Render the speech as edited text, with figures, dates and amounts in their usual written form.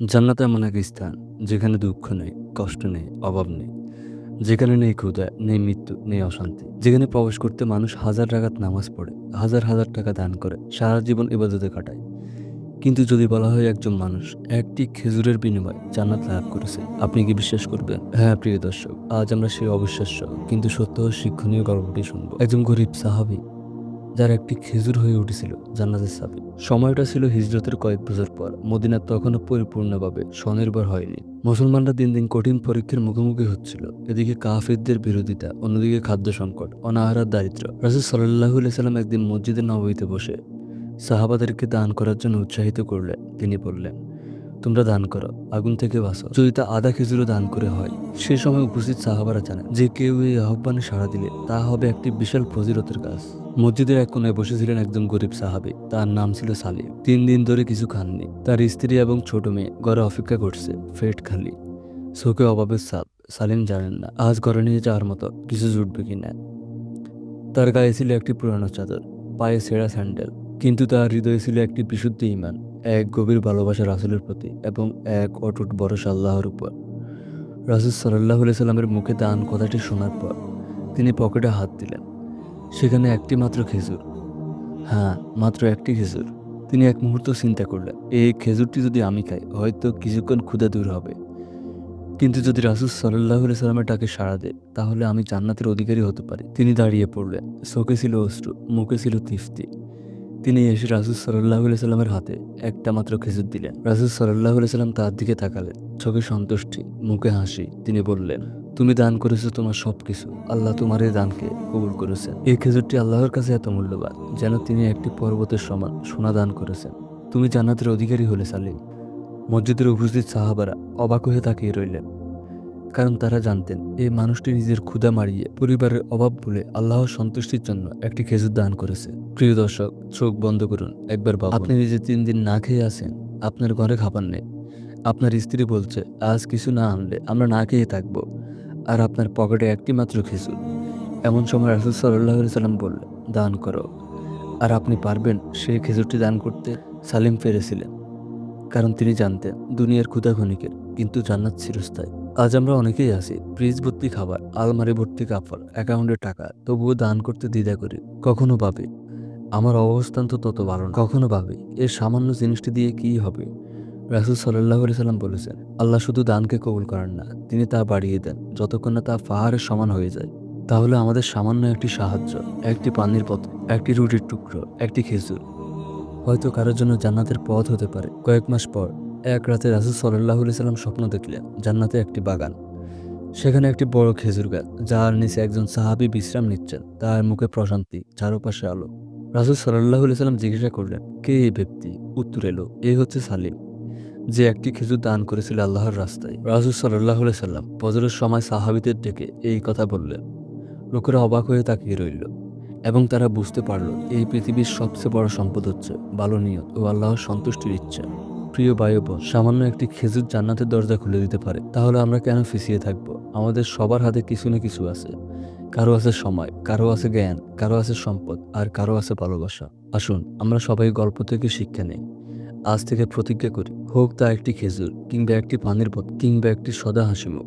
জান্নাত এমন এক স্থান যেখানে দুঃখ নেই, কষ্ট নেই, অভাব নেই। যেখানে নেই ক্ষুধা, নেই মৃত্যু, নেই অশান্তি। যেখানে প্রবেশ করতে মানুষ হাজার রাকাত নামাজ পড়ে, হাজার হাজার টাকা দান করে, সারা জীবন ইবাদতে কাটায়। কিন্তু যদি বলা হয় একজন মানুষ একটি খেজুরের বিনিময়ে জান্নাত লাভ করেছে, আপনি কি বিশ্বাস করবেন? হ্যাঁ প্রিয় দর্শক, আজ আমরা সেই অবিশ্বাস্য কিন্তু সত্য ও শিক্ষণীয় গল্পটি শুনবো। একজন গরিব সাহাবী যার একটি খেজুর হয়ে উঠেছিল জান্নাতের চাবি। সময়টা ছিল হিজরতের কয়েক বছর পর। মদিনা তখনও পরিপূর্ণভাবে স্বনির্ভর হয়নি। মুসলমানরা দিন দিন কঠিন পরীক্ষার মুখোমুখি হচ্ছিল। এদিকে কাফিরদের বিরোধিতা, অন্যদিকে খাদ্য সংকট, অনাহার আর দারিদ্র্য। রাসূল সাল্লাল্লাহু আলাইহি সাল্লাম একদিন মসজিদে নববীতে বসে সাহাবাদেরকে দান করার জন্য উৎসাহিত করলেন। তিনি বললেন, তোমরা দান করো, আগুন থেকে বাঁচো, যদি তা আধা খেজুরও দান করে হয়। সে সময় উপস্থিত সাহাবারা জানেন যে কেউ এই আহ্বানে সাড়া দিলে তা হবে একটি বিশাল ফজিলতের কাজ। মসজিদের এক কোণায় বসেছিলেন একজন গরিব সাহাবী। তার নাম ছিল সালিম। 3 দিন ধরে কিছু খাননি। তার স্ত্রী এবং ছোট মেয়ে ঘরে অপেক্ষা করছে, পেট খালি, চোখে অভাবের ছাপ। সালিম জানেন না আজ ঘরে নিয়ে যাওয়ার মতো কিছু জুটবে কিনা। তার গায়ে ছিল একটি পুরানো চাদর, পায়ে ছেঁড়া স্যান্ডেল, কিন্তু তার হৃদয়ে ছিল একটি বিশুদ্ধ ঈমান, এক গভীর ভালোবাসা রাসূলের প্রতি এবং এক অটুট ভরসা আল্লাহর উপর। রাসূল সাল্লাল্লাহু আলাইহি সাল্লামের মুখে দান কথাটি শোনার পর তিনি পকেটে হাত দিলেন। সেখানে একটি মাত্র খেজুর। হ্যাঁ, মাত্র একটি খেজুর। তিনি এক মুহূর্ত চিন্তা করলেন, এই খেজুরটি যদি আমি খাই হয়তো কিছুক্ষণ ক্ষুধা দূর হবে। কিন্তু যদি রাসূল সাল্লাল্লাহু আলাইহি সাল্লামের ডাকে সাড়া দেয় তাহলে আমি জান্নাতের অধিকারী হতে পারি। তিনি দাঁড়িয়ে পড়লেন। চোখে ছিল অশ্রু, মুখে ছিল তৃপ্তি। তিনি এসে রাসূল সাল্লাল্লাহু আলাইহি সাল্লামের হাতে একটা মাত্র খেজুর দিলেন। রাসূল সাল্লাল্লাহু আলাইহি সাল্লাম তার দিকে তাকালেন, চোখে সন্তুষ্টি, মুখে হাসি। তিনি বললেন, তুমি দান করেছো তোমার সবকিছু, আল্লাহ তোমার এই দানকে কবুল করেছেন। এই খেজুরটি আল্লাহর কাছে এত মূল্যবান যেন তিনি একটি পর্বতের সমান সোনা দান করেছেন। তুমি জান্নাতের অধিকারী হলে সালিম। মসজিদের উপস্থিত সাহাবারা অবাক হয়ে তাকিয়ে রইলেন, কারণ তারা জানতেন এই মানুষটি নিজের ক্ষুধা মারিয়ে পরিবারের অভাব ভুলে আল্লাহর সন্তুষ্টির জন্য একটি খেজুর দান করেছে। প্রিয় দর্শক, চোখ বন্ধ করুন, একবার ভাবুন, আপনি নিজে 3 দিন না খেয়ে আছেন, আপনার ঘরে খাবার নেই, আপনার স্ত্রী বলছে আজ কিছু না আনলে আমরা না খেয়ে থাকবো, আর আপনার পকেটে একটি মাত্র খেজুর। এমন সময় রাসূল সাল্লাল্লাহু আলাইহি সাল্লাম বললেন, দান করো। আর আপনি পারবেন সেই খেজুরটি দান করতে? সালিম পেরেছিলেন, কারণ তিনি জানতেন দুনিয়ার ক্ষুধা ক্ষণিকের, কিন্তু জান্নাত চিরস্থায়ী। আজ আমরা অনেকেই আছি, ফ্রিজ ভর্তি খাবার, আলমারি ভর্তি কাপড়, অ্যাকাউন্টে টাকা, তবুও দান করতে দ্বিধা করি। কখনো ভাবি আমার অবস্থান তো তত ভালো না, কখনো ভাবি এর সামান্য জিনিসটি দিয়ে কি হবে। রাসূল সাল্লাল্লাহু আলাইহি সাল্লাম বলেছেন, আল্লাহ শুধু দানকে কবুল করেন না, তিনি তা বাড়িয়ে দেন যতক্ষণ না তা পাহাড়ের সমান হয়ে যায়। তাহলে আমাদের সামান্য একটি সাহায্য, একটি পানির পথ, একটি রুটির টুকরো, একটি খেজুর হয়তো কারোর জন্য জান্নাতের পথ হতে পারে। কয়েক মাস পর এক রাতে রাসূল সাল্লাল্লাহু আলাইহি সাল্লাম স্বপ্ন দেখলেন জান্নাতে একটি বাগান, সেখানে একটি বড় খেজুর গাছ, যার নিচে একজন সাহাবী বিশ্রাম নিচ্ছেন, তার মুখে প্রশান্তি, চারপাশে আলো। রাসূল সাল্লাল্লাহু আলাইহি সাল্লাম জিজ্ঞাসা করলেন, কে এই ব্যক্তি? উত্তর এলো, এ হচ্ছে সালিম, যে একটি খেজুর দান করেছিল আল্লাহর রাস্তায়। রাসূল সাল্লাল্লাহু আলাইহি সাল্লাম ফজরের সময় সাহাবীদের ডেকে এই কথা বললেন। লোকেরা অবাক হয়ে তাকিয়ে রইল এবং তারা বুঝতে পারল এই পৃথিবীর সবচেয়ে বড় সম্পদ হচ্ছে ভালো নিয়ত ও আল্লাহর সন্তুষ্টির ইচ্ছা। প্রিয় ভাই ও বোন, সামান্য একটি খেজুর জান্নাতের দরজা খুলে দিতে পারে। তাহলে আমরা কেন পিছিয়ে থাকবো? আমাদের সবার হাতে কিছু না কিছু আছে। কারো আছে সময়, কারো আছে জ্ঞান, কারো আছে সম্পদ, আর কারো আছে ভালোবাসা। আসুন আমরা সবাই গল্প থেকে শিক্ষা নেই। আজ থেকে প্রতিজ্ঞা করি, হোক তা একটি খেজুর, কিংবা একটি পানির বোতল, কিংবা একটি সদা হাসিমুখ,